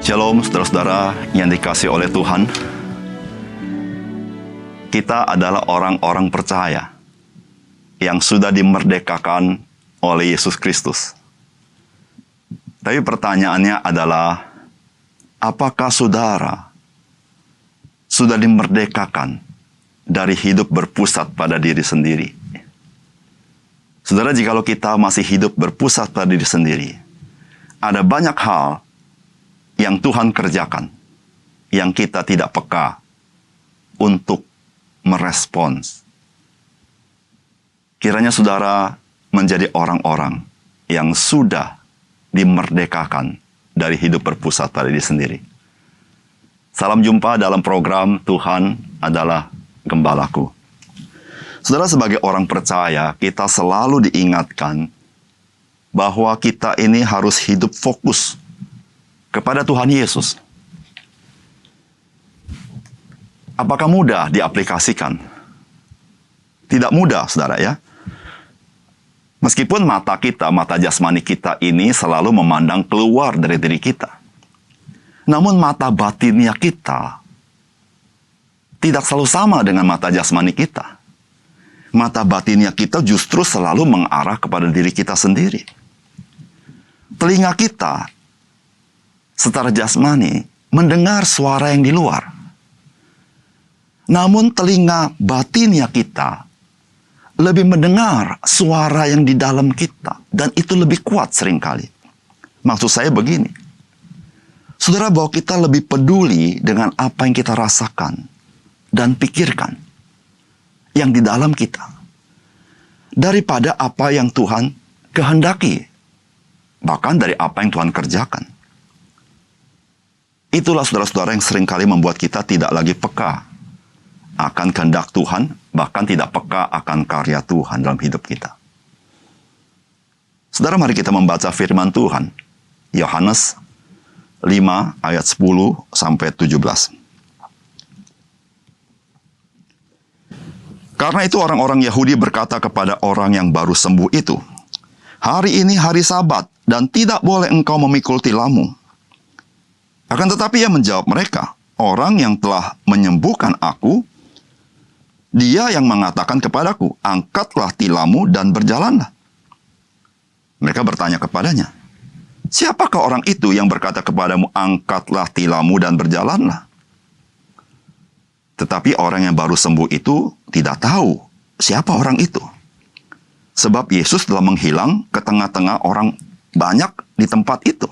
Shalom saudara-saudara yang dikasihi oleh Tuhan. Kita adalah orang-orang percaya yang sudah dimerdekakan oleh Yesus Kristus. Tapi pertanyaannya adalah, apakah saudara sudah dimerdekakan dari hidup berpusat pada diri sendiri? Saudara, jikalau kita masih hidup berpusat pada diri sendiri, ada banyak hal yang Tuhan kerjakan, yang kita tidak peka untuk merespons. Kiranya saudara menjadi orang-orang yang sudah dimerdekakan dari hidup berpusat pada diri sendiri. Salam jumpa dalam program Tuhan adalah Gembalaku. Saudara, sebagai orang percaya, kita selalu diingatkan bahwa kita ini harus hidup fokus kepada Tuhan Yesus. Apakah mudah diaplikasikan? Tidak mudah, saudara ya. Meskipun mata kita, mata jasmani kita ini selalu memandang keluar dari diri kita. Namun mata batinnya kita tidak selalu sama dengan mata jasmani kita. Mata batinnya kita justru selalu mengarah kepada diri kita sendiri. Telinga kita secara jasmani mendengar suara yang di luar. Namun telinga batinnya kita lebih mendengar suara yang di dalam kita. Dan itu lebih kuat seringkali. Maksud saya begini. Saudara, bahwa kita lebih peduli dengan apa yang kita rasakan dan pikirkan yang di dalam kita, daripada apa yang Tuhan kehendaki, bahkan dari apa yang Tuhan kerjakan. Itulah saudara-saudara yang seringkali membuat kita tidak lagi peka akan kehendak Tuhan, bahkan tidak peka akan karya Tuhan dalam hidup kita. Saudara, mari kita membaca firman Tuhan. Yohanes 5 ayat 10 sampai 17. Karena itu orang-orang Yahudi berkata kepada orang yang baru sembuh itu, "Hari ini hari Sabat dan tidak boleh engkau memikul tilammu." Akan tetapi ia menjawab mereka, "Orang yang telah menyembuhkan aku, dia yang mengatakan kepadaku, angkatlah tilammu dan berjalanlah." Mereka bertanya kepadanya, "Siapakah orang itu yang berkata kepadamu, angkatlah tilammu dan berjalanlah?" Tetapi orang yang baru sembuh itu tidak tahu siapa orang itu. Sebab Yesus telah menghilang ke tengah-tengah orang banyak di tempat itu.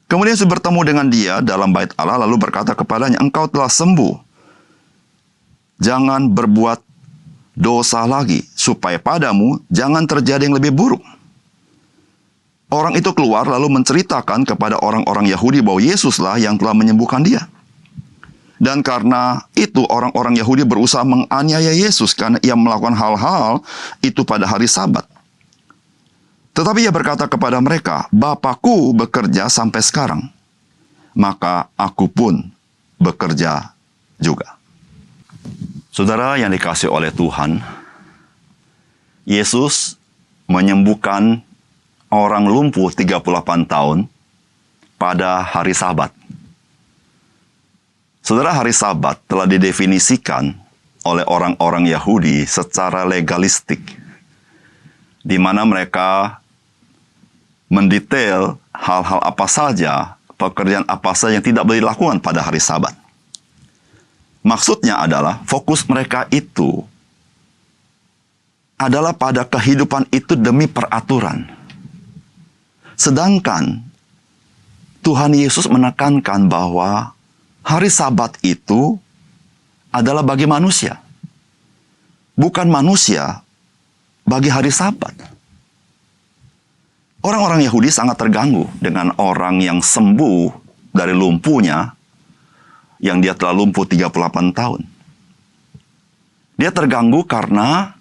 Kemudian Yesus bertemu dengan dia dalam bait Allah lalu berkata kepadanya, "Engkau telah sembuh. Jangan berbuat dosa lagi, supaya padamu jangan terjadi yang lebih buruk." Orang itu keluar lalu menceritakan kepada orang-orang Yahudi bahwa Yesuslah yang telah menyembuhkan dia. Dan karena itu orang-orang Yahudi berusaha menganiaya Yesus karena ia melakukan hal-hal itu pada hari Sabat. Tetapi ia berkata kepada mereka, "Bapakku bekerja sampai sekarang, maka aku pun bekerja juga." Saudara yang dikasihi oleh Tuhan, Yesus menyembuhkan orang lumpuh 38 tahun pada hari Sabat. Saudara, hari Sabat telah didefinisikan oleh orang-orang Yahudi secara legalistik, di mana mereka mendetail hal-hal apa saja, pekerjaan apa saja yang tidak boleh dilakukan pada hari Sabat. Maksudnya adalah fokus mereka itu adalah pada kehidupan itu demi peraturan. Sedangkan Tuhan Yesus menekankan bahwa hari Sabat itu adalah bagi manusia, bukan manusia bagi hari Sabat. Orang-orang Yahudi sangat terganggu dengan orang yang sembuh dari lumpuhnya, yang dia telah lumpuh 38 tahun. Dia terganggu karena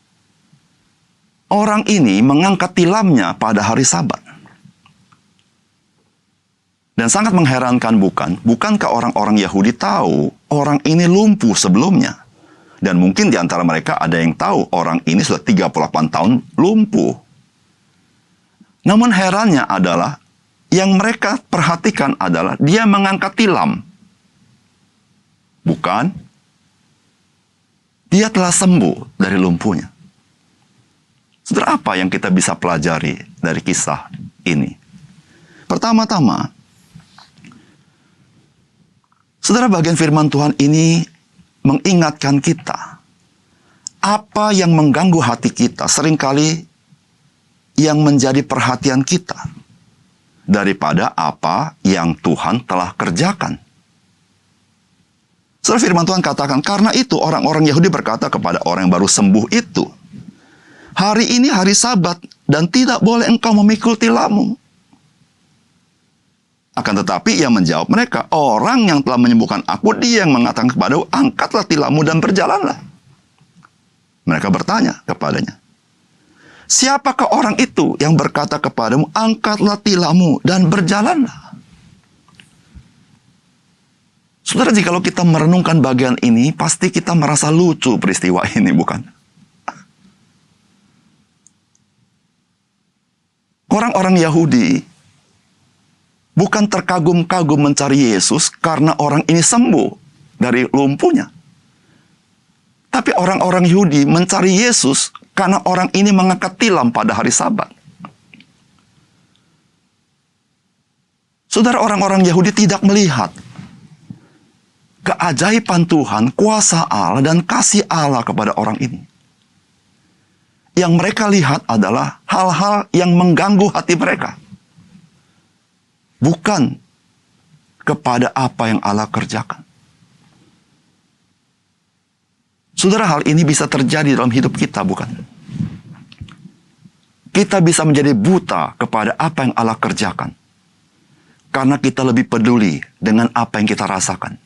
orang ini mengangkat tilamnya pada hari Sabat. Dan sangat mengherankan bukan? Bukankah orang-orang Yahudi tahu orang ini lumpuh sebelumnya? Dan mungkin di antara mereka ada yang tahu orang ini sudah 38 tahun lumpuh. Namun herannya adalah yang mereka perhatikan adalah dia mengangkat tilam. Bukan, dia telah sembuh dari lumpuhnya. Saudara, apa yang kita bisa pelajari dari kisah ini? Pertama-tama, saudara, bagian firman Tuhan ini mengingatkan kita, apa yang mengganggu hati kita seringkali yang menjadi perhatian kita daripada apa yang Tuhan telah kerjakan. Saudara, firman Tuhan katakan, karena itu orang-orang Yahudi berkata kepada orang yang baru sembuh itu, hari ini hari Sabat dan tidak boleh engkau memikul tilammu. Akan tetapi ia menjawab mereka, orang yang telah menyembuhkan aku, dia yang mengatakan kepadaku, angkatlah tilammu dan berjalanlah. Mereka bertanya kepadanya, siapakah orang itu yang berkata kepadamu, angkatlah tilammu dan berjalanlah? Saudara, jikalau kita merenungkan bagian ini, pasti kita merasa lucu peristiwa ini, bukan? Orang-orang Yahudi bukan terkagum-kagum mencari Yesus karena orang ini sembuh dari lumpuhnya. Tapi orang-orang Yahudi mencari Yesus karena orang ini mengangkat tilam pada hari Sabat. Saudara, orang-orang Yahudi tidak melihat keajaiban Tuhan, kuasa Allah, dan kasih Allah kepada orang ini. Yang mereka lihat adalah hal-hal yang mengganggu hati mereka. Bukan kepada apa yang Allah kerjakan. Saudara, hal ini bisa terjadi dalam hidup kita, bukan? Kita bisa menjadi buta kepada apa yang Allah kerjakan. Karena kita lebih peduli dengan apa yang kita rasakan.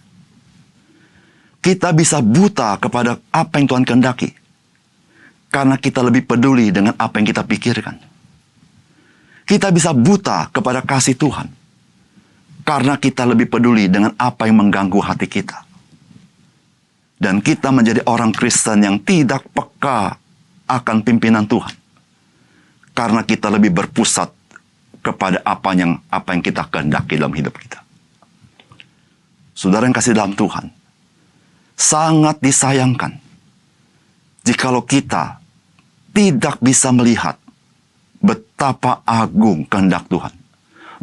Kita bisa buta kepada apa yang Tuhan kehendaki. Karena kita lebih peduli dengan apa yang kita pikirkan. Kita bisa buta kepada kasih Tuhan. Karena kita lebih peduli dengan apa yang mengganggu hati kita. Dan kita menjadi orang Kristen yang tidak peka akan pimpinan Tuhan. Karena kita lebih berpusat kepada apa yang kita kehendaki dalam hidup kita. Saudara yang kasih dalam Tuhan, sangat disayangkan jikalau kita tidak bisa melihat betapa agung kehendak Tuhan,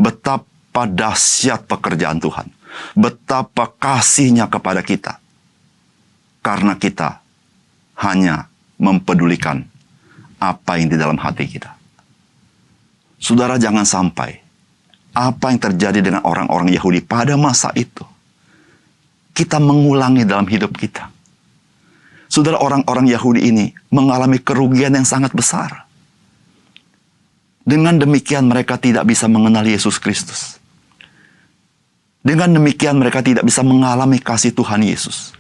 betapa dahsyat pekerjaan Tuhan, betapa kasih-Nya kepada kita, karena kita hanya mempedulikan apa yang di dalam hati kita. Saudara, jangan sampai apa yang terjadi dengan orang-orang Yahudi pada masa itu kita mengulangi dalam hidup kita. Saudara, orang-orang Yahudi ini mengalami kerugian yang sangat besar. Dengan demikian mereka tidak bisa mengenal Yesus Kristus. Dengan demikian mereka tidak bisa mengalami kasih Tuhan Yesus.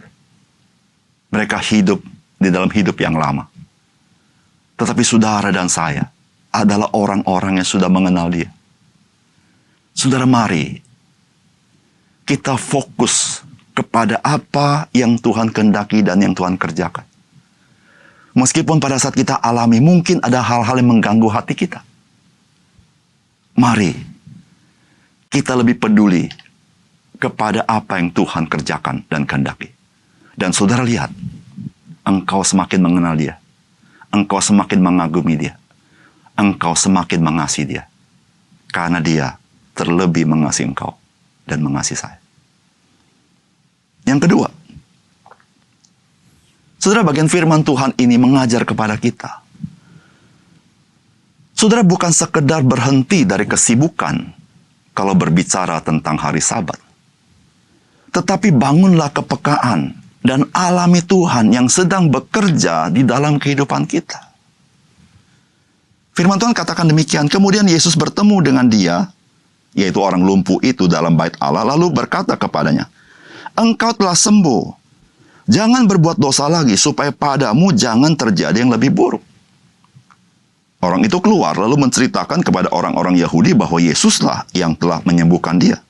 Mereka hidup di dalam hidup yang lama. Tetapi saudara dan saya adalah orang-orang yang sudah mengenal Dia. Saudara, mari kita fokus kepada apa yang Tuhan kehendaki dan yang Tuhan kerjakan. Meskipun pada saat kita alami mungkin ada hal-hal yang mengganggu hati kita. Mari kita lebih peduli kepada apa yang Tuhan kerjakan dan kehendaki. Dan saudara lihat, engkau semakin mengenal Dia. Engkau semakin mengagumi Dia. Engkau semakin mengasihi Dia. Karena Dia terlebih mengasihi engkau dan mengasihi saya. Yang kedua, saudara, bagian firman Tuhan ini mengajar kepada kita. Saudara, bukan sekedar berhenti dari kesibukan kalau berbicara tentang hari Sabat. Tetapi bangunlah kepekaan dan alami Tuhan yang sedang bekerja di dalam kehidupan kita. Firman Tuhan katakan demikian, kemudian Yesus bertemu dengan dia, yaitu orang lumpuh itu dalam bait Allah, lalu berkata kepadanya, engkau telah sembuh. Jangan berbuat dosa lagi, supaya padamu jangan terjadi yang lebih buruk. Orang itu keluar, lalu menceritakan kepada orang-orang Yahudi bahwa Yesuslah yang telah menyembuhkan dia.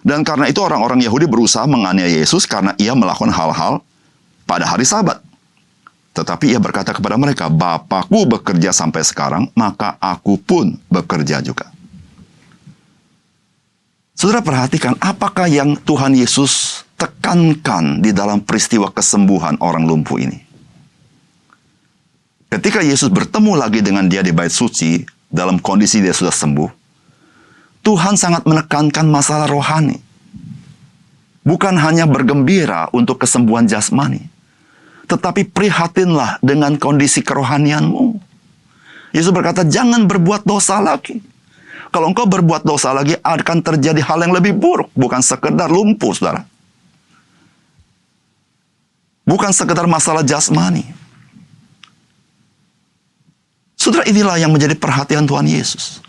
Dan karena itu orang-orang Yahudi berusaha menganiaya Yesus karena ia melakukan hal-hal pada hari Sabat. Tetapi ia berkata kepada mereka, Bapakku bekerja sampai sekarang, maka aku pun bekerja juga. Saudara perhatikan, apakah yang Tuhan Yesus tekankan di dalam peristiwa kesembuhan orang lumpuh ini? Ketika Yesus bertemu lagi dengan dia di bait suci, dalam kondisi dia sudah sembuh, Tuhan sangat menekankan masalah rohani. Bukan hanya bergembira untuk kesembuhan jasmani, tetapi prihatinlah dengan kondisi kerohanianmu. Yesus berkata, jangan berbuat dosa lagi. Kalau engkau berbuat dosa lagi, akan terjadi hal yang lebih buruk. Bukan sekedar lumpuh, saudara. Bukan sekedar masalah jasmani. Saudara, inilah yang menjadi perhatian Tuhan Yesus.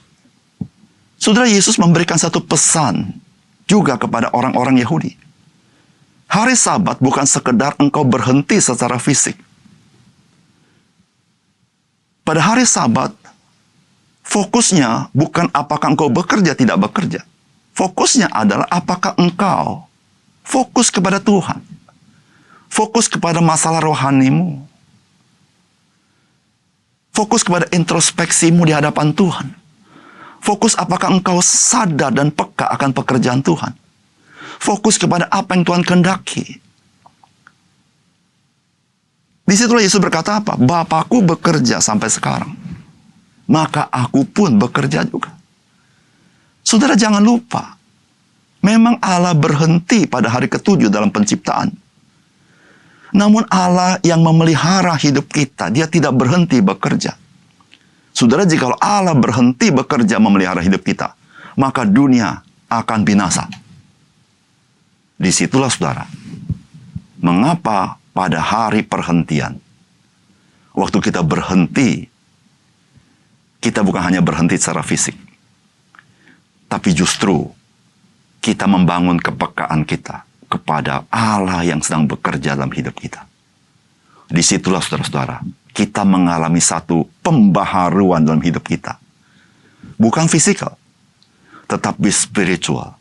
Saudara, Yesus memberikan satu pesan juga kepada orang-orang Yahudi. Hari Sabat bukan sekedar engkau berhenti secara fisik. Pada hari Sabat, fokusnya bukan apakah engkau bekerja tidak bekerja. Fokusnya adalah apakah engkau fokus kepada Tuhan. Fokus kepada masalah rohanimu. Fokus kepada introspeksimu di hadapan Tuhan. Fokus apakah engkau sadar dan peka akan pekerjaan Tuhan. Fokus kepada apa yang Tuhan kehendaki. Disitulah Yesus berkata apa? Bapakku bekerja sampai sekarang, maka aku pun bekerja juga. Saudara jangan lupa, memang Allah berhenti pada hari ke-7 dalam penciptaan. Namun Allah yang memelihara hidup kita, dia tidak berhenti bekerja. Saudara, jika Allah berhenti bekerja memelihara hidup kita, maka dunia akan binasa. Disitulah saudara, mengapa pada hari perhentian, waktu kita berhenti, kita bukan hanya berhenti secara fisik, tapi justru kita membangun kepekaan kita kepada Allah yang sedang bekerja dalam hidup kita. Disitulah saudara-saudara, kita mengalami satu pembaharuan dalam hidup kita. Bukan fisikal, tetapi spiritual.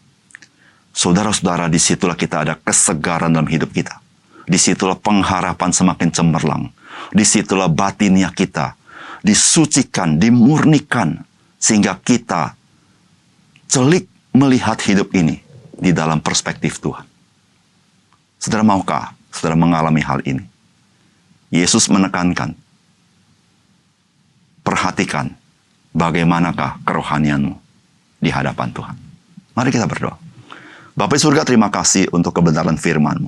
Saudara-saudara, disitulah kita ada kesegaran dalam hidup kita. Disitulah pengharapan semakin cemerlang. Disitulah batinnya kita disucikan, dimurnikan, sehingga kita celik melihat hidup ini di dalam perspektif Tuhan. Saudara, maukah saudara mengalami hal ini? Yesus menekankan, perhatikan bagaimanakah kerohanianmu di hadapan Tuhan. Mari kita berdoa. Bapa di surga, terima kasih untuk kebenaran firman-Mu.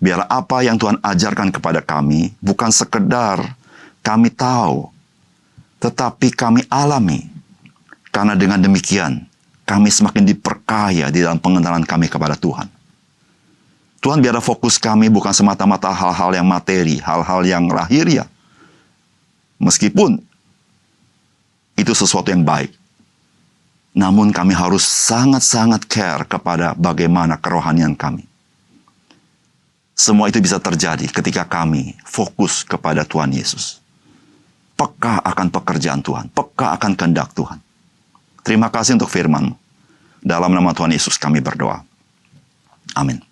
Biarlah apa yang Tuhan ajarkan kepada kami bukan sekedar kami tahu, tetapi kami alami. Karena dengan demikian, kami semakin diperkaya di dalam pengenalan kami kepada Tuhan. Tuhan, biarlah fokus kami bukan semata-mata hal-hal yang materi, hal-hal yang lahiriah. Meskipun itu sesuatu yang baik, namun kami harus sangat-sangat care kepada bagaimana kerohanian kami. Semua itu bisa terjadi ketika kami fokus kepada Tuhan Yesus. Peka akan pekerjaan Tuhan, peka akan kehendak Tuhan. Terima kasih untuk firman-Mu. Dalam nama Tuhan Yesus kami berdoa. Amin.